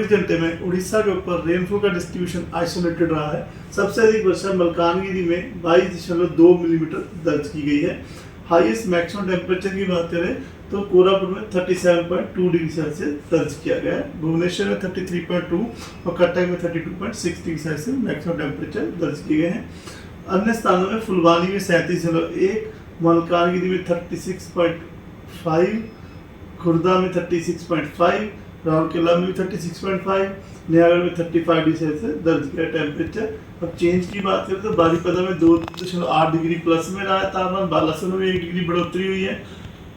24 घंटे में उड़ीसा के ऊपर रेनफॉल का डिस्ट्रीब्यूशन आइसोलेटेड रहा है। सबसे अधिक वर्षा मलकानगिरी में 22.2 मिलीमीटर दर्ज की गई है। हाईएस्ट मैक्सिमम टेम्परेचर की बात करें तो कोरापुट में 37.2 डिग्री सेल्सियस दर्ज किया गया है। भुवनेश्वर में 33.2 और कटक में 32.6 डिग्री सेल्सियस मैक्सिमम टेम्परेचर दर्ज किए गए हैं। अन्य स्थानों में फुलवानी में 37.1, मलकानगिरी में 36.5, खुर्दा में 36.5, राउरकेला में भी 36.5, नयागढ़ में 35 डिग्री सेल्सियस दर्ज किया टेम्परेचर। अब चेंज की बात करें तो बारीपदा में 2.8 डिग्री प्लस में रहा है तापमान, बालासर में 1 डिग्री बढ़ोतरी हुई है।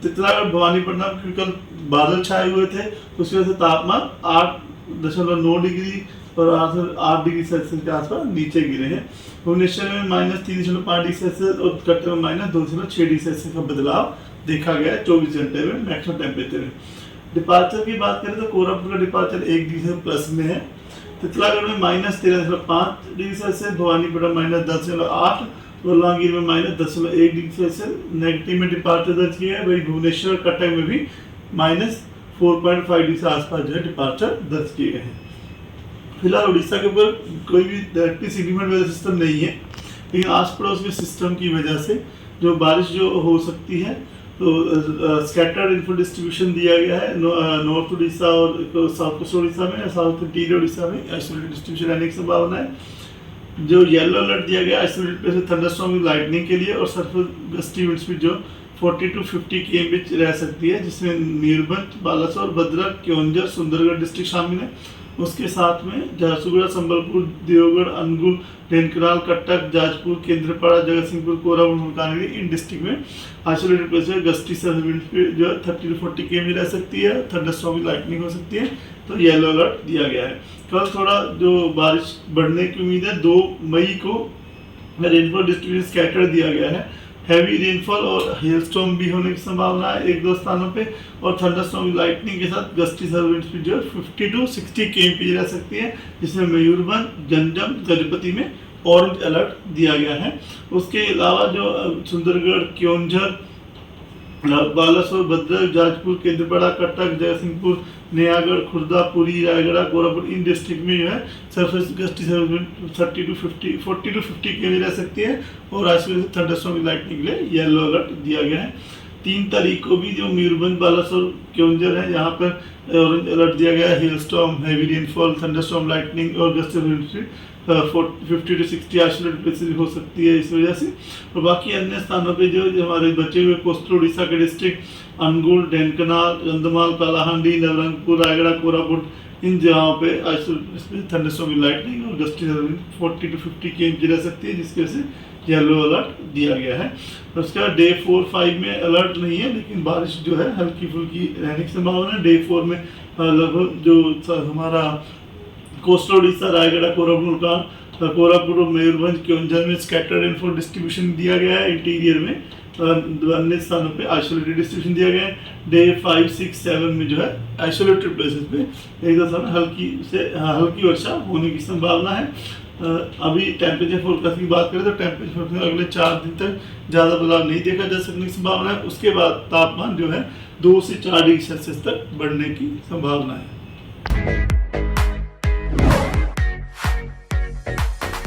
चित्रागढ़ भवानीपटना क्योंकि कल बादल छाए हुए थे उस वजह से तापमान 8.9 डिग्री और 8 डिग्री सेल्सियस के आसपास नीचे गिरे हैं। भुवनेश्वर में -3.5 डिग्री सेल्सियस और कटक में -2.6 डिग्री सेल्सियस का बदलाव देखा गया है 24 घंटे में मैक्सिमम टेम्परेचर में। डिपार्चर की बात करें तो कोरापुट का डिपार्चर 1 डिग्री प्लस में है। चित्रागढ़ में -13.5 डिग्री सेल्सियस, भवानीपटना -10.8, बलवानगिर में -10.1 डिग्री सेल्सियस नेगेटिव में डिपार्चर दर्ज किया है। वही भुवनेश्वर कटक में भी -4.5 डिग्री से आसपास जो है डिपार्चर दर्ज किए गए हैं। फिलहाल उड़ीसा के ऊपर कोई भी डायरेक्टली सिग्निफिकेंट वेदर सिस्टम नहीं है, लेकिन आस पड़ोस के सिस्टम की वजह से जो बारिश जो हो सकती है तो स्कैटर्ड इन्फो डिस्ट्रीब्यूशन दिया गया है नॉर्थ उड़ीसा और साउथ वेस्ट उड़ीसा में, साउथ इंटीरियर उड़ीसा में आइसोलेटेड डिस्ट्रीब्यूशन रहने की संभावना है। जो येलो अलर्ट दिया गया आइसोलेटेड प्लेस में थंडरस्टॉर्म विद लाइटनिंग के लिए और सरफेस गस्टी विंड्स भी जो 40 to 50 km बीच रह सकती है, जिसमें मयूरभंज, बालासोर, भद्रक, केओंझर, सुंदरगढ़ डिस्ट्रिक्ट शामिल है। उसके साथ में झारसुगुड़ा, संबलपुर, देवगढ़, अनुगुल, ढेंकनाल, कटक, जाजपुर, केंद्रपाड़ा, जगतसिंहपुर, कोरापुट, मलकानगिरी इन डिस्ट्रिक्ट में आइसोलेटेड प्लेस में गस्टी सर्विस जो है 30 to 40 km रह सकती है, थंडरस्टॉर्म लाइटनिंग हो सकती है, तो येलो अलर्ट दिया गया है। कल थोड़ा जो बारिश बढ़ने की उम्मीद है, 2 मई को रेनफॉल डिस्ट्रीब्यूशन स्कैटर दिया गया है। हैवी रेनफॉल और हेलस्टॉर्म भी होने की संभावना है 1-2 स्थानों पे, और थंडरस्टॉर्म लाइटनिंग के साथ गस्टी सर्विस भी जो 50 to 60 km रह सकती है, जिसमें मयूरभंज, गंजम, गजपति में ऑरेंज अलर्ट दिया गया है। उसके अलावा जो सुंदरगढ़, केओंझर, बालासोर, भद्रक, जाजपुर, केंद्रपाड़ा, कटक, जयसिंहपुर, नयागढ़, खुर्दा, पुरी, रायगढ़, कोरापुट इन डिस्ट्रिक्ट में जो है surface gusty service 40 to 50 km रह सकती है, और आइसोलेटेड थंडरस्टॉर्म लाइटनिंग के लिए येलो अलर्ट दिया गया है। 3 तारीख को भी जो मयूरभंज, बालासोर, केओंझर है यहाँ पर ऑरेंज अलर्ट दिया गया है। Hailstorm, heavy rainfall, thunderstorm lightning और gusty service 50 to 60 isolated places हो सकती है इस वजह से। और बाकी अन्य स्थानों पे जो हमारे बचे हुए कोस्टल उड़ीसा के डिस्ट्रिक्ट अनुगुल, ढेंकनाल, कंधमाल, कालाहांडी, नवरंगपुर, रायगढ़, कोरापुट इन जगहों पे आइसोलेटेड थंडरस्टॉर्म लाइटनिंग और गस्टी सर्विस 40 to 50 km रह सकती है, जिसकी वजह से येलो अलर्ट दिया गया है। उसके बाद डे 4-5 में अलर्ट नहीं है, लेकिन बारिश जो है हल्की फुल्की रहने की संभावना है। डे 4 में लगभग जो हमारा कोस्टल उड़ीसा, रायगढ़, कोरापुट और मयूरभंज, केओंझर में स्कैटर्ड रेनफॉल डिस्ट्रीब्यूशन दिया गया है। इंटीरियर में अन्य स्थानों पे आइसोलेटेड डिस्ट्रीब्यूशन दिया गया है। डे 5, 6, 7 में जो है आइसोलेटेड प्लेसेस पे एक दफा हल्की वर्षा होने की संभावना है। अभी टेम्परेचर फोरकास्ट की बात करें तो टेम्परेचर अगले 4 दिन तक ज़्यादा बदलाव नहीं देखा जा सकने की संभावना है। उसके बाद तापमान जो है 2 से 4 डिग्री सेल्सियस तक बढ़ने की संभावना है।